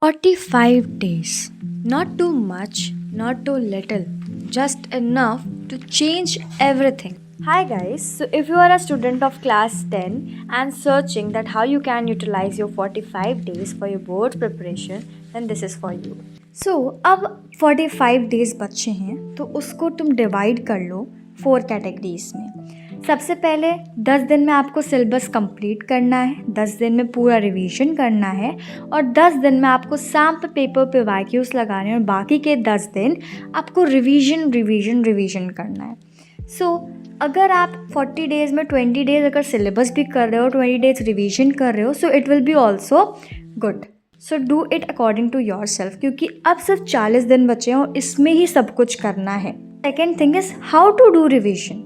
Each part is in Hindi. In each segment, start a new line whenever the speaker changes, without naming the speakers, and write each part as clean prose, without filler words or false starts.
45 days. Not too much, not too little, just enough to change everything. Hi guys, so if you are a student of class 10 and searching that how you can utilize your 45 days for your board preparation, then this is for you. So अब 45 days बचे हैं तो उसको तुम डिवाइड कर लो 4 कैटेगरीज में। सबसे पहले 10 दिन में आपको सिलेबस कंप्लीट करना है, 10 दिन में पूरा रिवीजन करना है और 10 दिन में आपको सैम्पल पेपर पे वाक्यूज लगाने हैं और बाकी के 10 दिन आपको रिवीजन करना है। अगर आप 40 डेज़ में 20 डेज़ अगर सिलेबस भी कर रहे हो, 20 डेज़ रिवीजन कर रहे हो, so it will be also good. So do it according to yourself, क्योंकि अब सिर्फ 40 दिन बचे हैं और इसमें ही सब कुछ करना है। Second thing is how to do revision.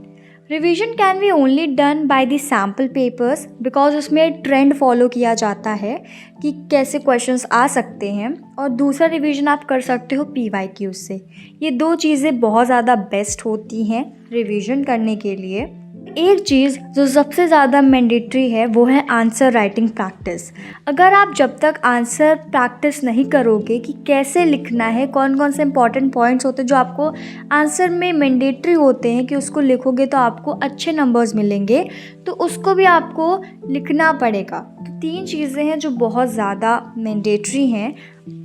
Revision can be only done by the sample papers, because उसमें ट्रेंड फॉलो किया जाता है कि कैसे क्वेश्चंस आ सकते हैं, और दूसरा रिविजन आप कर सकते हो PYQ से। ये दो चीज़ें बहुत ज़्यादा बेस्ट होती हैं रिविजन करने के लिए। एक चीज़ जो सबसे ज़्यादा मैंडेटरी है वो है आंसर राइटिंग प्रैक्टिस। अगर आप जब तक आंसर प्रैक्टिस नहीं करोगे कि कैसे लिखना है, कौन कौन से इंपॉर्टेंट पॉइंट्स होते हैं जो आपको आंसर में मैंडेटरी होते हैं कि उसको लिखोगे तो आपको अच्छे नंबर्स मिलेंगे, तो उसको भी आपको लिखना पड़ेगा। तो 3 चीज़ें हैं जो बहुत ज़्यादा मैंडेटरी हैं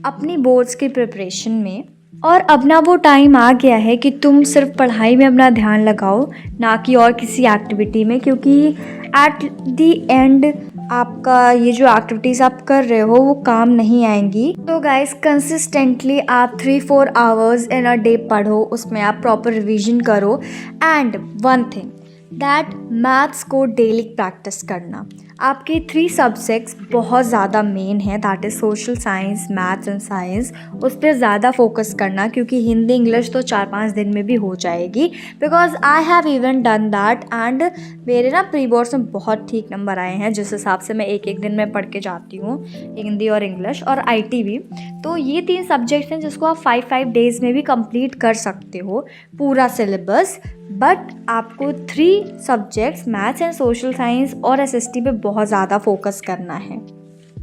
अपनी बोर्ड्स की प्रिपरेशन में। और अब ना वो टाइम आ गया है कि तुम सिर्फ पढ़ाई में अपना ध्यान लगाओ, ना कि और किसी एक्टिविटी में, क्योंकि एट द एंड आपका ये जो एक्टिविटीज़ आप कर रहे हो वो काम नहीं आएंगी। तो गाइस कंसिस्टेंटली आप 3-4 आवर्स इन अ डे पढ़ो, उसमें आप प्रॉपर रिवीजन करो। And one thing that maths को डेली प्रैक्टिस करना। आपके 3 सब्जेक्ट्स बहुत ज़्यादा मेन है, that is social science, maths and science. उस पर ज़्यादा फोकस करना, क्योंकि हिंदी इंग्लिश तो 4-5 दिन में भी हो जाएगी, because I have even done that. And मेरे ना प्री बोर्ड्स में बहुत ठीक नंबर आए हैं, जिस हिसाब से मैं एक दिन में पढ़ के जाती हूँ, हिंदी और इंग्लिश और IT भी। तो ये 3 सब्जेक्ट्स हैं जिसको आप 5 डेज़ में भी कंप्लीट कर सकते हो पूरा सिलेबस। बट आपको 3 subjects maths and social science और SST पे बहुत ज़्यादा फोकस करना है।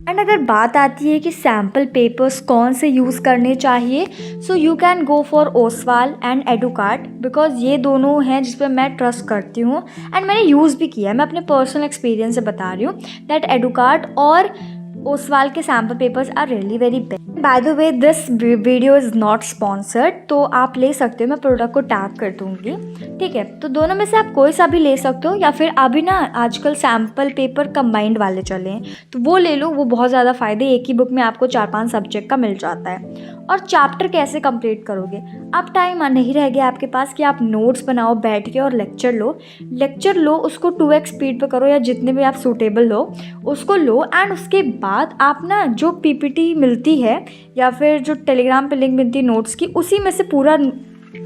एंड अगर बात आती है कि सैम्पल पेपर्स कौन से यूज़ करने चाहिए, so you can go for Oswaal and Educart, because ये दोनों हैं जिस पर मैं ट्रस्ट करती हूँ एंड मैंने यूज़ भी किया है। मैं अपने पर्सनल एक्सपीरियंस से बता रही हूँ दैट एडुकार्ट और ओसवाल के sample papers are really very best. By the way this video is not sponsored, तो आप ले सकते हो, मैं प्रोडक्ट को टैग कर दूँगी, ठीक है। तो दोनों में से आप कोई सा भी ले सकते हो, या फिर अभी ना आजकल सैम्पल पेपर कंबाइंड वाले चले हैं तो वो ले लो, वो बहुत ज़्यादा फ़ायदे, एक ही बुक में आपको 4-5 सब्जेक्ट का मिल जाता है। और चैप्टर कैसे कंप्लीट करोगे, अब टाइम नहीं रह गया आपके पास कि आप नोट्स बनाओ बैठ के और लेक्चर लो, उसको 2x स्पीड पे करो या जितने भी आप सूटेबल हो उसको लो। एंड उसके बाद आप ना जो PPT मिलती है या फिर जो टेलीग्राम पे लिंक मिलती है नोट्स की, उसी में से पूरा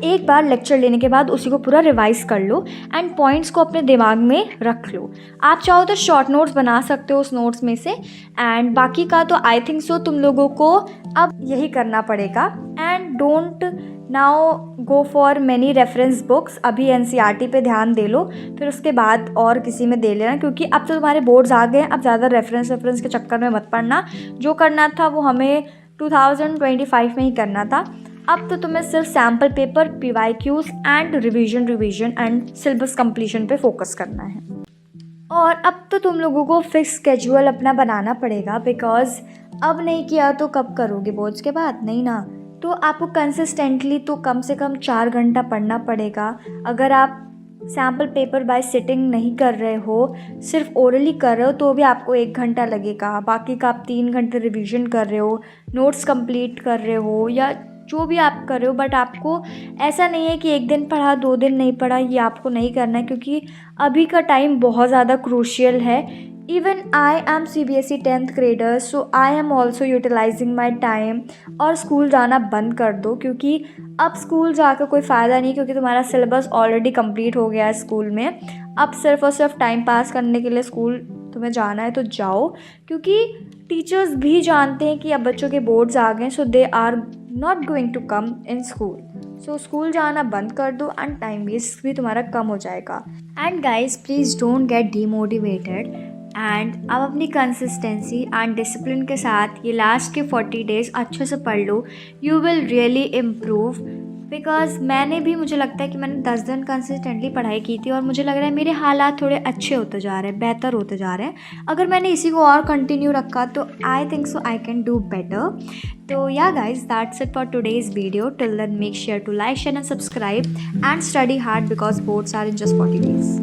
एक बार लेक्चर लेने के बाद उसी को पूरा रिवाइज कर लो एंड पॉइंट्स को अपने दिमाग में रख लो। आप चाहो तो शॉर्ट नोट्स बना सकते हो उस नोट्स में से, एंड बाकी का तो आई थिंक सो तुम लोगों को अब यही करना पड़ेगा। And don't now go for many reference books, अभी NCERT पे ध्यान दे लो, फिर उसके बाद और किसी में दे लेना, क्योंकि अब तो तुम्हारे बोर्ड्स आ गए हैं। अब ज़्यादा रेफरेंस के चक्कर में मत पड़ना, जो करना था वो हमें 2025 में ही करना था। अब तो तुम्हें सिर्फ sample paper, PYQs and revision and syllabus completion पे फोकस करना है। और अब तो तुम लोगों को फिक्स स्केड्यूल अपना बनाना पड़ेगा, बिकॉज अब नहीं किया तो कब करोगे बोर्ड्स के बाद, नहीं ना। तो आपको कंसिस्टेंटली तो कम से कम 4 घंटा पढ़ना पड़ेगा। अगर आप सैम्पल पेपर बाय सिटिंग नहीं कर रहे हो, सिर्फ ओरली कर रहे हो, तो भी आपको 1 घंटा लगेगा। बाकी का आप 3 घंटे रिवीजन कर रहे हो, नोट्स कंप्लीट कर रहे हो, या जो भी आप कर रहे हो। बट आपको ऐसा नहीं है कि 1 दिन पढ़ा 2 दिन नहीं पढ़ा, ये आपको नहीं करना है, क्योंकि अभी का टाइम बहुत ज़्यादा क्रूशियल है। Even I am CBSE 10th grader, so I am also utilising my time. और स्कूल जाना बंद कर दो, क्योंकि अब स्कूल जाकर कोई फ़ायदा नहीं, क्योंकि तुम्हारा सिलेबस ऑलरेडी कंप्लीट हो गया है स्कूल में। अब सिर्फ और सिर्फ टाइम पास करने के लिए स्कूल तुम्हें जाना है तो जाओ, क्योंकि टीचर्स भी जानते हैं कि अब बच्चों के बोर्ड्स आ गए, so they are not going to come in school. So school जाना बंद कर दो एंड टाइम वेस्ट भी तुम्हारा कम हो जाएगा। And guys please don't get demotivated and आप अपनी कंसिस्टेंसी एंड डिसिप्लिन के साथ ये लास्ट के 40 डेज़ अच्छे से पढ़ लो, you will really improve. Because मैंने भी, मुझे लगता है कि मैंने 10 दिन कंसिस्टेंटली पढ़ाई की थी और मुझे लग रहा है मेरे हालात थोड़े अच्छे होते जा रहे हैं, बेहतर होते जा रहे हैं। अगर मैंने इसी को और कंटिन्यू रखा तो I think so I can do better. तो yeah guys, that's it for today's video. Till then make sure to like, share and subscribe and study hard because boards are in just 40 days.